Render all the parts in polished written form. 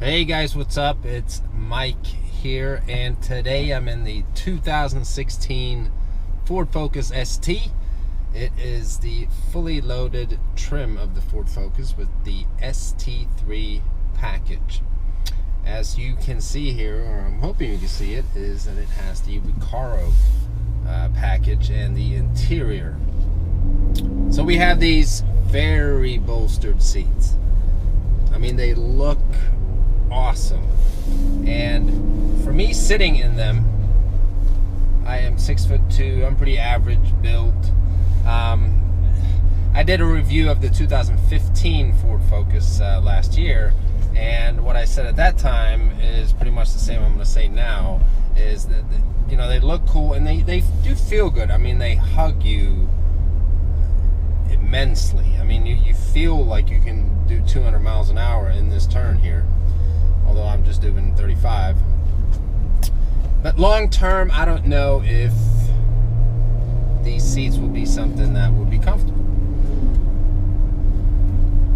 Hey guys, what's up? It's Mike here, and today I'm in the 2016 Ford Focus ST. It is the fully loaded trim of the Ford Focus with the ST3 package. As you can see here, or I'm hoping you can see it, is that it has the Recaro package and the interior. So we have these very bolstered seats. I mean, they look awesome, and for me sitting in them, I am 6'2". I'm pretty average build. I did a review of the 2015 Ford Focus last year, and what I said at that time is pretty much the same I'm going to say now, is that you know, they look cool and they do feel good. I mean, they hug you immensely. I mean, you feel like you can do 200 miles an hour in this turn here, although I'm just doing 35. But long term, I don't know if these seats will be something that would be comfortable.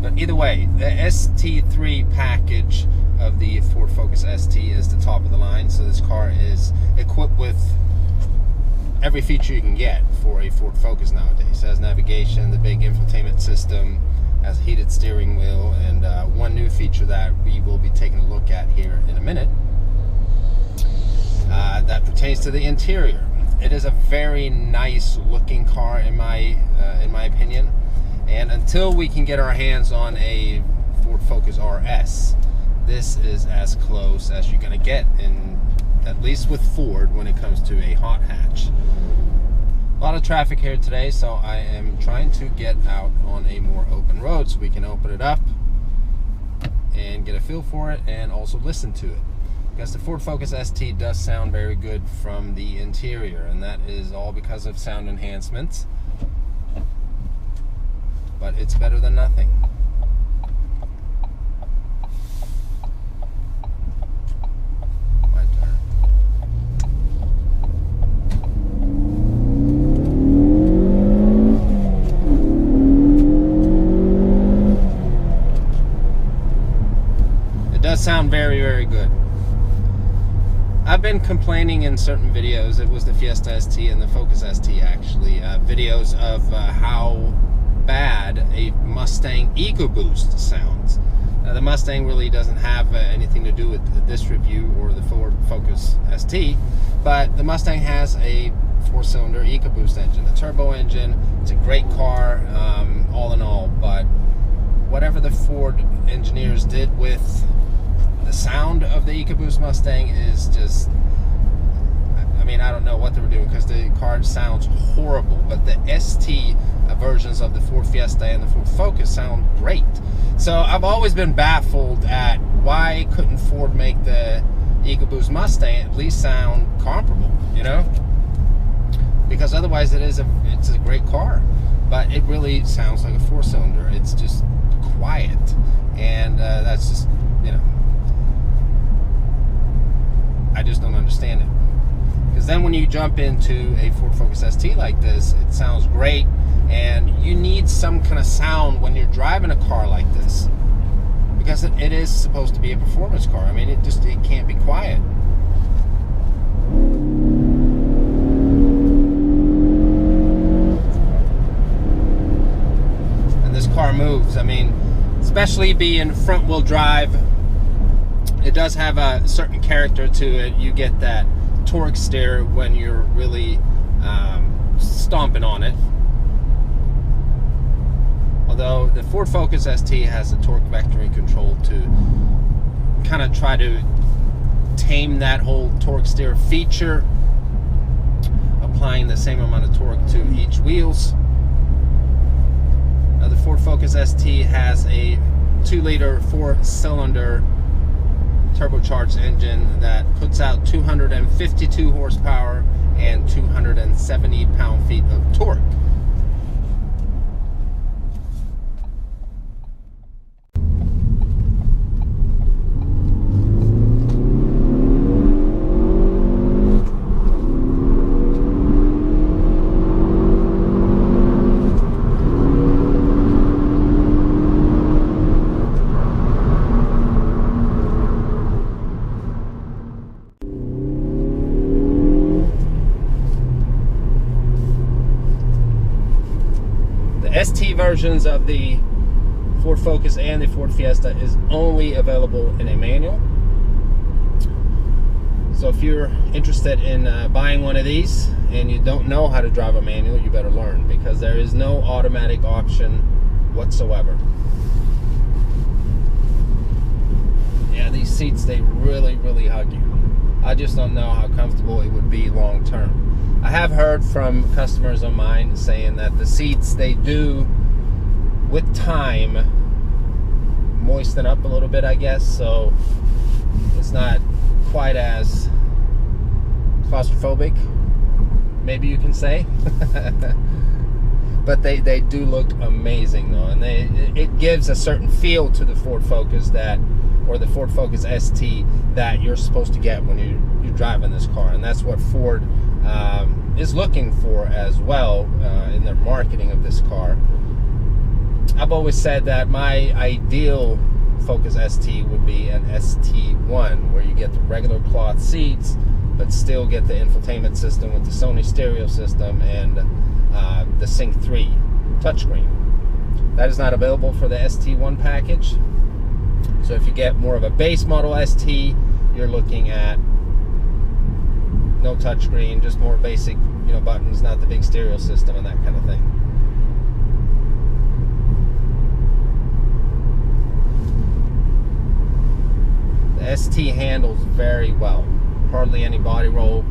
But either way, the ST3 package of the Ford Focus ST is the top of the line. So this car is equipped with every feature you can get for a Ford Focus nowadays. It has navigation, the big infotainment system, has a heated steering wheel, and one new feature that we will be taking a look at here in a minute that pertains to the interior. It is a very nice looking car in my opinion, and until we can get our hands on a Ford Focus RS, this is as close as you're going to get, in at least with Ford, when it comes to a hot hatch. A lot of traffic here today, so I am trying to get out on a more open road so we can open it up and get a feel for it and also listen to it. Because the Ford Focus ST does sound very good from the interior, and that is all because of sound enhancements. But it's better than nothing. My turn. It does sound very, very good. I've been complaining in certain videos, it was the Fiesta ST and the Focus ST actually, videos of how bad a Mustang EcoBoost sounds. The Mustang really doesn't have anything to do with this review or the Ford Focus ST, but the Mustang has a 4-cylinder EcoBoost engine, a turbo engine. It's a great car, all in all, but whatever the Ford engineers did with the sound of the EcoBoost Mustang is just, I mean, I don't know what they were doing, because the car sounds horrible. But the ST versions of the Ford Fiesta and the Ford Focus sound great. So I've always been baffled at why couldn't Ford make the EcoBoost Mustang at least sound comparable, you know? Because otherwise it's a great car, but it really sounds like a 4-cylinder. It's just quiet, and that's just, you know, I just don't understand it. Because then when you jump into a Ford Focus ST like this, it sounds great, and you need some kind of sound when you're driving a car like this, because it is supposed to be a performance car. I mean, it can't be quiet. And this car moves. I mean, especially being front wheel drive, it does have a certain character to it. You get that torque steer when you're really stomping on it. Although the Ford Focus ST has a torque vectoring control to kind of try to tame that whole torque steer feature, applying the same amount of torque to each wheels. Now the Ford Focus ST has a 2-liter 4-cylinder turbocharged engine that puts out 252 horsepower and 270 pound-feet of torque. versions of the Ford Focus and the Ford Fiesta is only available in a manual. So if you're interested in buying one of these and you don't know how to drive a manual, you better learn, because there is no automatic option whatsoever. Yeah, these seats, they really hug you. I just don't know how comfortable it would be long term. I have heard from customers of mine saying that the seats, they do with time moisten up a little bit, I guess, so it's not quite as claustrophobic, maybe you can say. But they do look amazing though, and it gives a certain feel to the Ford Focus or the Ford Focus ST that you're supposed to get when you're driving this car, and that's what Ford is looking for as well in their marketing of this car. I've always said that my ideal Focus ST would be an ST1, where you get the regular cloth seats but still get the infotainment system with the Sony stereo system and the ST3 touchscreen. That is not available for the ST1 package. So if you get more of a base model ST, you're looking at no touchscreen, just more basic, buttons, not the big stereo system and that kind of thing. The ST handles very well. Hardly any body roll.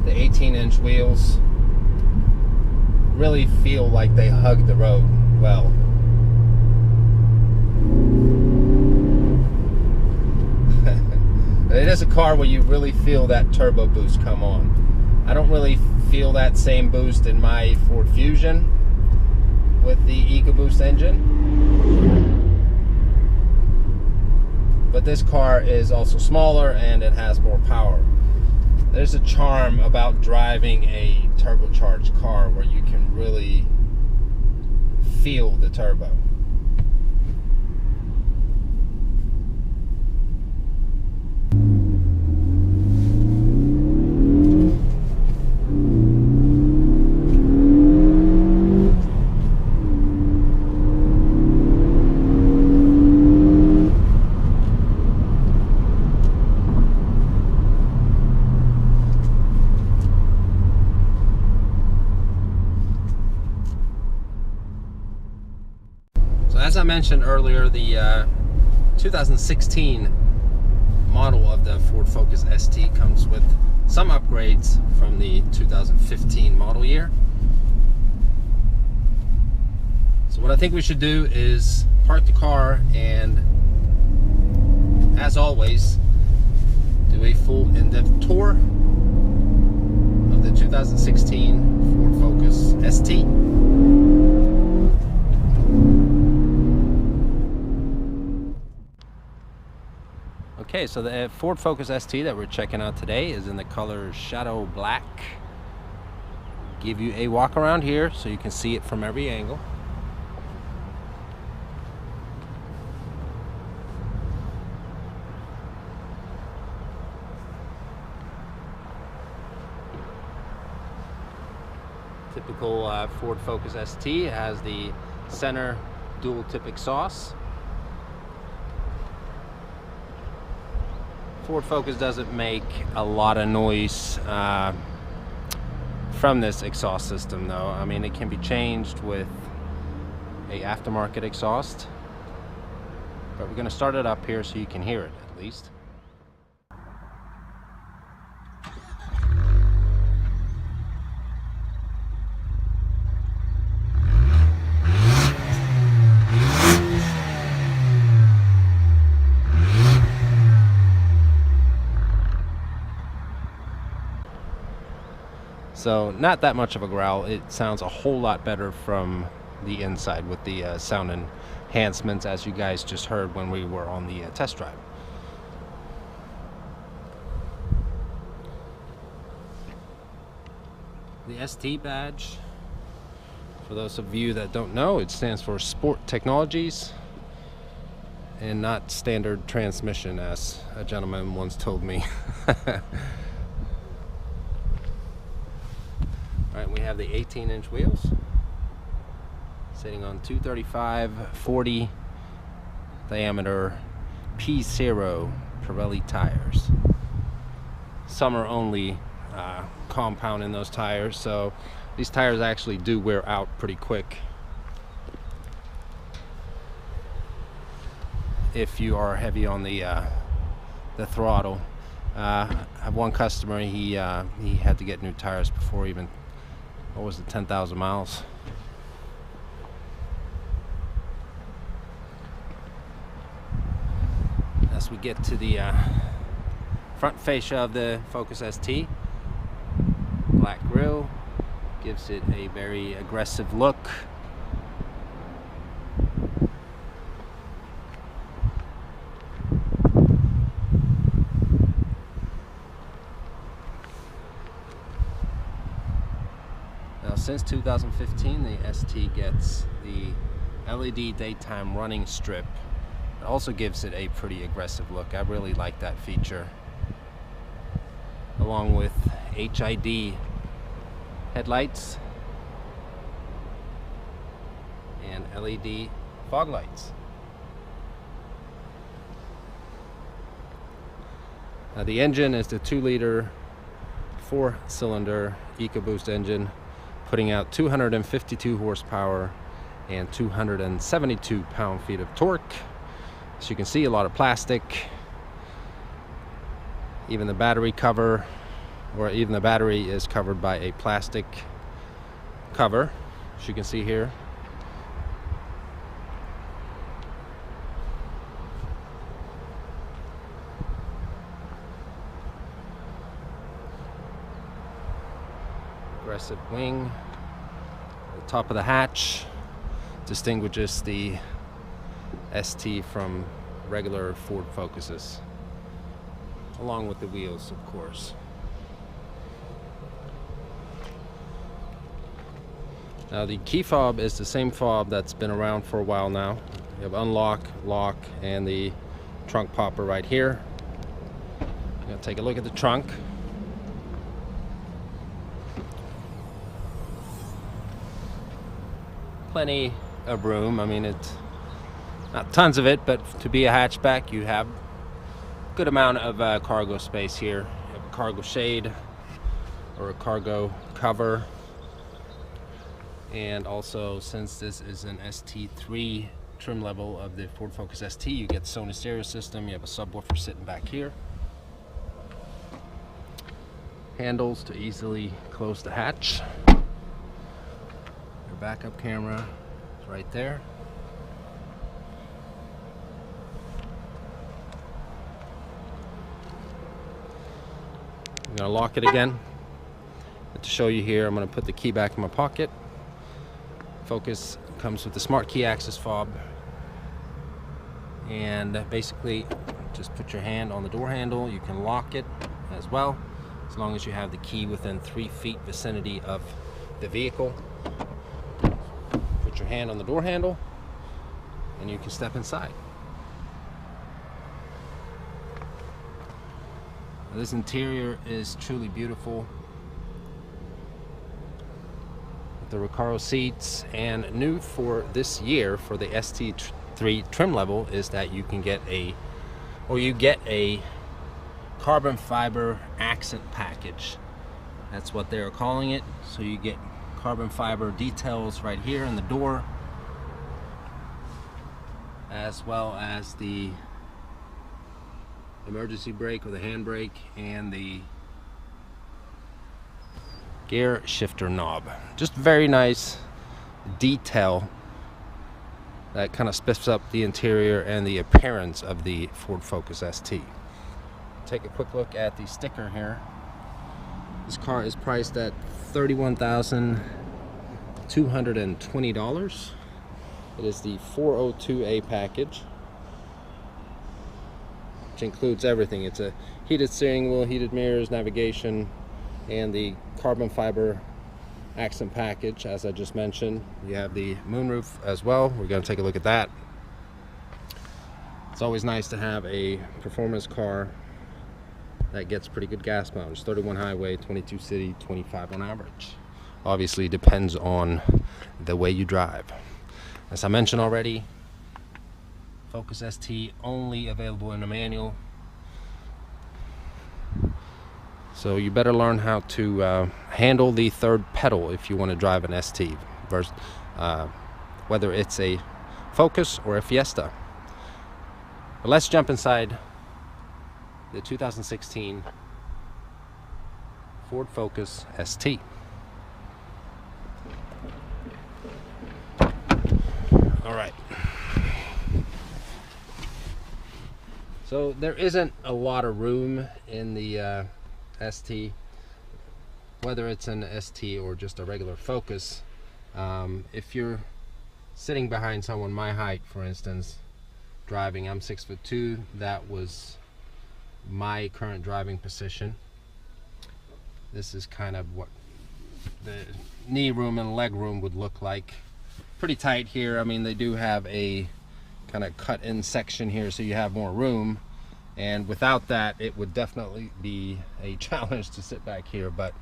The 18-inch wheels really feel like they hug the road well. It is a car where you really feel that turbo boost come on. I don't really feel that same boost in my Ford Fusion with the EcoBoost engine. But this car is also smaller and it has more power. There's a charm about driving a turbocharged car where you can really feel the turbo. As I mentioned earlier, the 2016 model of the Ford Focus ST comes with some upgrades from the 2015 model year. So what I think we should do is park the car and, as always, do a full in-depth tour of the 2016 Ford Focus ST. Okay, so the Ford Focus ST that we're checking out today is in the color Shadow Black. Give you a walk around here so you can see it from every angle. Typical Ford Focus ST has the center dual tip exhaust. Ford Focus doesn't make a lot of noise from this exhaust system though. I mean, it can be changed with a aftermarket exhaust, but we're going to start it up here so you can hear it at least. So not that much of a growl. It sounds a whole lot better from the inside with the sound enhancements, as you guys just heard when we were on the test drive. The ST badge, for those of you that don't know, it stands for Sport Technologies and not standard transmission, as a gentleman once told me. Alright, we have the 18-inch wheels. Sitting on 235/40 diameter P0 Pirelli tires. Summer only compound in those tires, so these tires actually do wear out pretty quick if you are heavy on the throttle. I have one customer, he had to get new tires before even, what was it, 10,000 miles. As we get to the front fascia of the Focus ST, black grille gives it a very aggressive look. Now, since 2015, the ST gets the LED daytime running strip. It also gives it a pretty aggressive look. I really like that feature, along with HID headlights and LED fog lights. Now, the engine is the 2-liter 4-cylinder EcoBoost engine, putting out 252 horsepower and 272 pound-feet of torque. As you can see, a lot of plastic. Even the battery cover, or even the battery is covered by a plastic cover, as you can see here. Aggressive wing. The top of the hatch distinguishes the ST from regular Ford Focuses, along with the wheels, of course. Now, the key fob is the same fob that's been around for a while now. You have unlock, lock, and the trunk popper right here. I'm gonna take a look at the trunk. Plenty of room. I mean, it's not tons of it, but to be a hatchback, you have a good amount of cargo space here. You have a cargo shade or a cargo cover. And also, since this is an ST3 trim level of the Ford Focus ST, you get the Sony stereo system. You have a subwoofer sitting back here. Handles to easily close the hatch. Your backup camera is right there. I'm going to lock it again. But to show you here, I'm going to put the key back in my pocket. Focus comes with the smart key access fob, and basically just put your hand on the door handle. You can lock it as well, as long as you have the key within 3 feet vicinity of the vehicle. Put your hand on the door handle and you can step inside. This interior is truly beautiful. The Recaro seats, and new for this year for the ST3 trim level is that you can get a carbon fiber accent package. That's what they're calling it. So you get carbon fiber details right here in the door, as well as the emergency brake or the handbrake and the gear shifter knob. Just very nice detail that kind of spiffs up the interior and the appearance of the Ford Focus ST. Take a quick look at the sticker here. This car is priced at $31,220. It is the 402A package, which includes everything. It's a heated steering wheel, heated mirrors, navigation, and the carbon fiber accent package, as I just mentioned. You have the moonroof as well. We're going to take a look at that. It's always nice to have a performance car that gets pretty good gas mileage. 31 highway, 22 city, 25 on average. Obviously depends on the way you drive. As I mentioned already, Focus ST only available in a manual. So you better learn how to handle the third pedal if you want to drive an ST, versus, whether it's a Focus or a Fiesta. But let's jump inside the 2016 Ford Focus ST. All right. So there isn't a lot of room in the ST, whether it's an ST or just a regular Focus. If you're sitting behind someone my height, for instance, driving, I'm 6'2", that was my current driving position. This is kind of what the knee room and leg room would look like. Pretty tight here. I mean, they do have a kind of cut in section here so you have more room, and without that it would definitely be a challenge to sit back here. But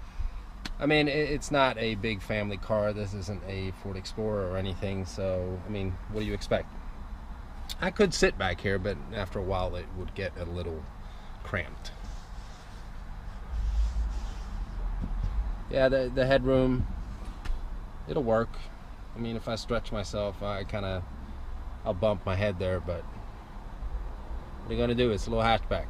I mean, it's not a big family car. This isn't a Ford Explorer or anything, so I mean, what do you expect? I could sit back here, but after a while it would get a little cramped. Yeah, the headroom, it'll work. I mean, if I stretch myself, I'll bump my head there, but what are you gonna do? It's a little hatchback.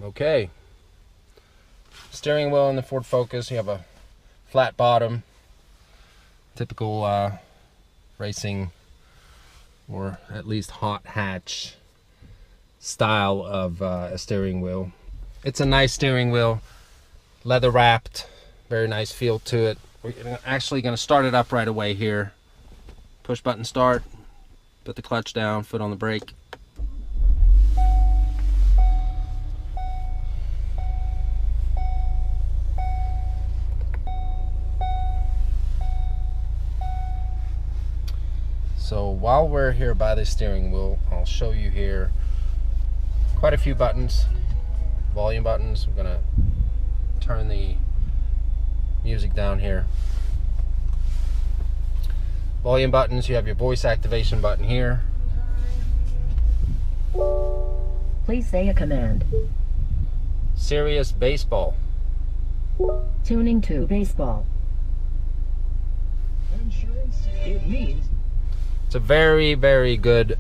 Okay. Steering wheel in the Ford Focus, you have a flat bottom, typical racing or at least hot hatch style of a steering wheel. It's a nice steering wheel, leather wrapped, very nice feel to it. We're actually going to start it up right away here. Push button start, put the clutch down, foot on the brake. So while we're here by the steering wheel, I'll show you here quite a few buttons, volume buttons. We're gonna turn the music down here. Volume buttons, you have your voice activation button here. Please say a command. Sirius baseball. Tuning to baseball. It means It's a very, very good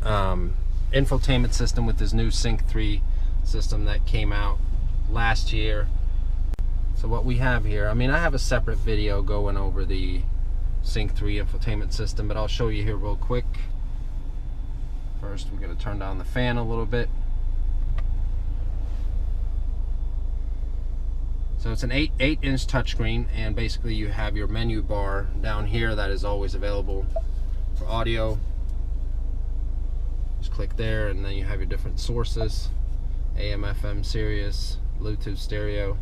infotainment system with this new ST3 system that came out last year. So what we have here, I mean, I have a separate video going over the ST3 infotainment system, but I'll show you here real quick. First, we're going to turn down the fan a little bit. So it's an 8-inch touchscreen, and basically you have your menu bar down here that is always available for audio. Just click there, and then you have your different sources: AM, FM, Sirius, Bluetooth, stereo.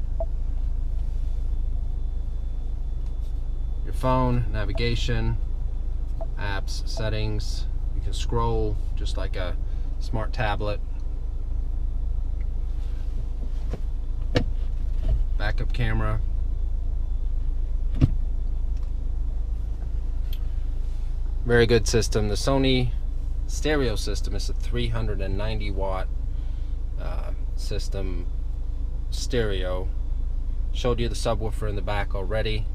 Your phone, navigation, apps, settings. You can scroll just like a smart tablet. Backup camera. Very good system. The Sony stereo system is a 390 watt system stereo. Showed you the subwoofer in the back already.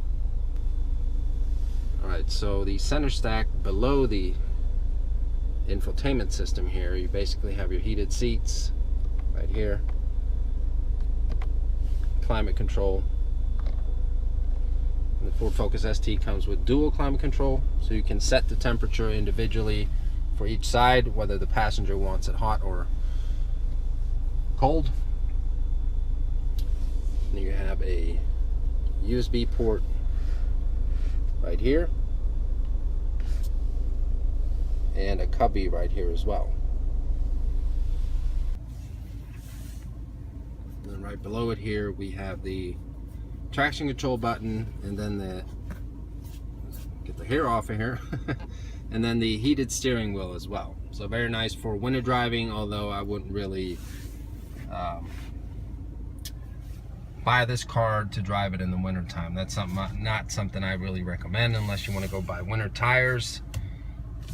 Alright, so the center stack below the infotainment system here, you basically have your heated seats right here, climate control. The Ford Focus ST comes with dual climate control, so you can set the temperature individually for each side, whether the passenger wants it hot or cold. And you have a USB port right here, and a cubby right here as well. And then right below it here we have the traction control button, and then get the hair off of here and then the heated steering wheel as well. So very nice for winter driving, although I wouldn't really buy this car to drive it in the winter time. That's not something I really recommend unless you want to go buy winter tires.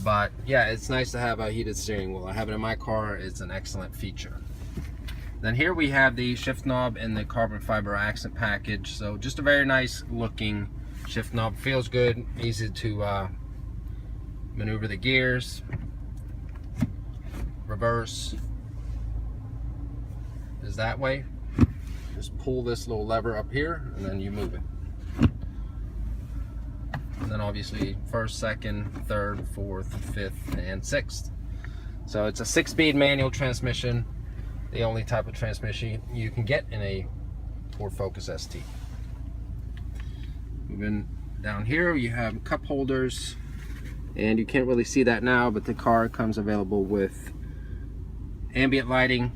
But yeah, it's nice to have a heated steering wheel. I have it in my car. It's an excellent feature. Then here we have the shift knob in the carbon fiber accent package. So just a very nice looking shift knob. Feels good, easy to maneuver the gears. Reverse is that way. Just pull this little lever up here and then you move it. And then obviously first, second, third, fourth, fifth, and sixth. So it's a 6-speed manual transmission, the only type of transmission you can get in a Ford Focus ST. Moving down here, you have cup holders, and you can't really see that now, but the car comes available with ambient lighting,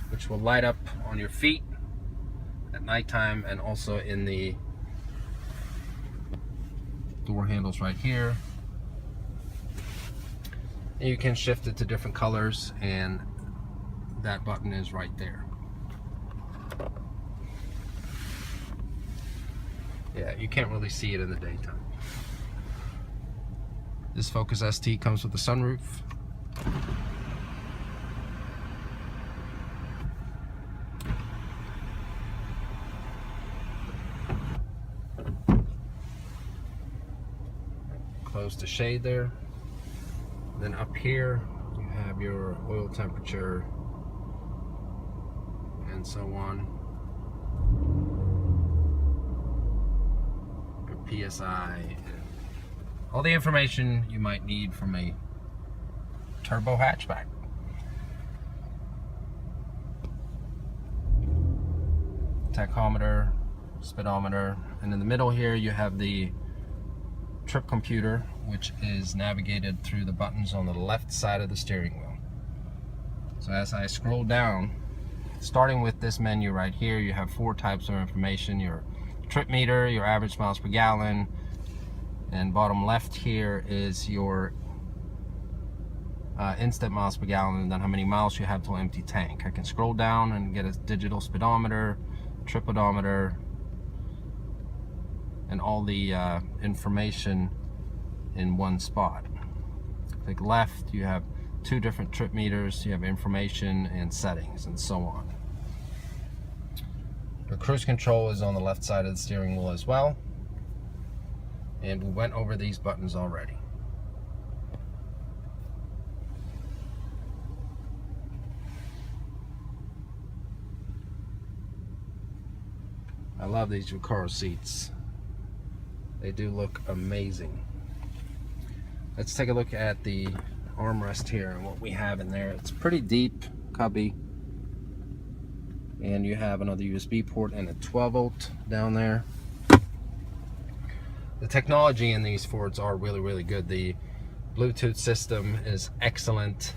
which will light up on your feet at nighttime, and also in the door handles right here. And you can shift it to different colors, and that button is right there. Yeah, you can't really see it in the daytime. This Focus ST comes with a sunroof. Close the shade there. Then up here you have your oil temperature and so on. Your PSI, and all the information you might need from a turbo hatchback. Tachometer, speedometer, and in the middle here you have the trip computer, which is navigated through the buttons on the left side of the steering wheel. So as I scroll down, starting with this menu right here, you have 4 types of information: your trip meter, your average miles per gallon, and bottom left here is your instant miles per gallon, and then how many miles you have to empty tank. I can scroll down and get a digital speedometer, trip odometer, and all the information in one spot. Click left, you have 2 different trip meters, you have information and settings, and so on. The cruise control is on the left side of the steering wheel as well, and we went over these buttons already. I love these Recaro seats. They do look amazing. Let's take a look at the armrest here and what we have in there. It's pretty deep cubby, and you have another USB port and a 12-volt down there. The technology in these Fords are really good. The Bluetooth system is excellent.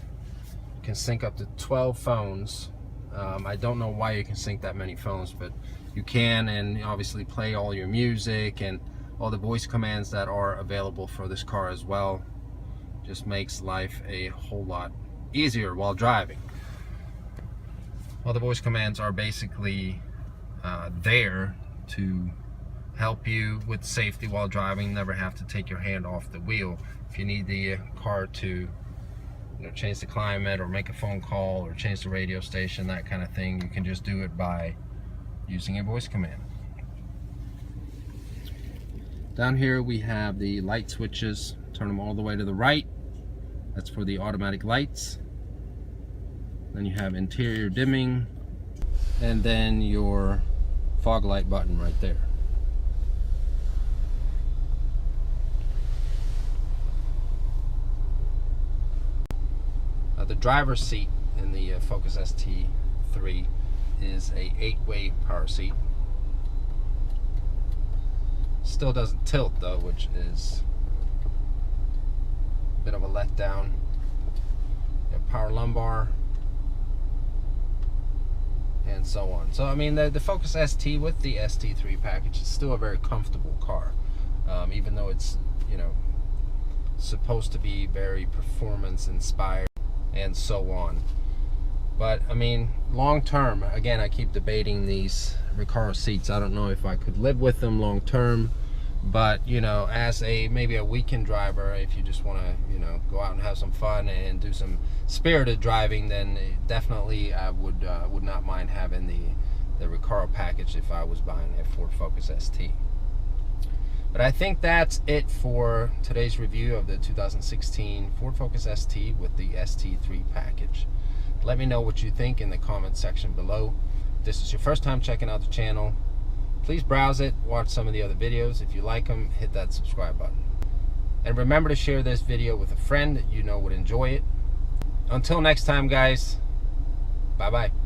You can sync up to 12 phones. I don't know why you can sync that many phones, but you can, and obviously play all your music and all the voice commands that are available for this car as well. Just makes life a whole lot easier while driving. All the voice commands are basically there to help you with safety while driving. Never have to take your hand off the wheel. If you need the car to change the climate or make a phone call or change the radio station, that kind of thing, you can just do it by using a voice command. Down here we have the light switches. Turn them all the way to the right. That's for the automatic lights. Then you have interior dimming, and then your fog light button right there. The driver's seat in the Focus ST3 is a 8-way power seat. Still doesn't tilt though, which is a bit of a letdown. You have power lumbar and so on. So I mean, the Focus ST with the ST3 package is still a very comfortable car, even though it's supposed to be very performance inspired and so on. But I mean, long term, again, I keep debating these Recaro seats. I don't know if I could live with them long term, but you know, as maybe a weekend driver, if you just want to, you know, go out and have some fun and do some spirited driving, then definitely I would not mind having the Recaro package if I was buying a Ford Focus ST. But I think that's it for today's review of the 2016 Ford Focus ST with the ST3 package. Let me know what you think in the comment section below. If this is your first time checking out the channel, please browse it, watch some of the other videos. If you like them, hit that subscribe button. And remember to share this video with a friend that you know would enjoy it. Until next time, guys, bye-bye.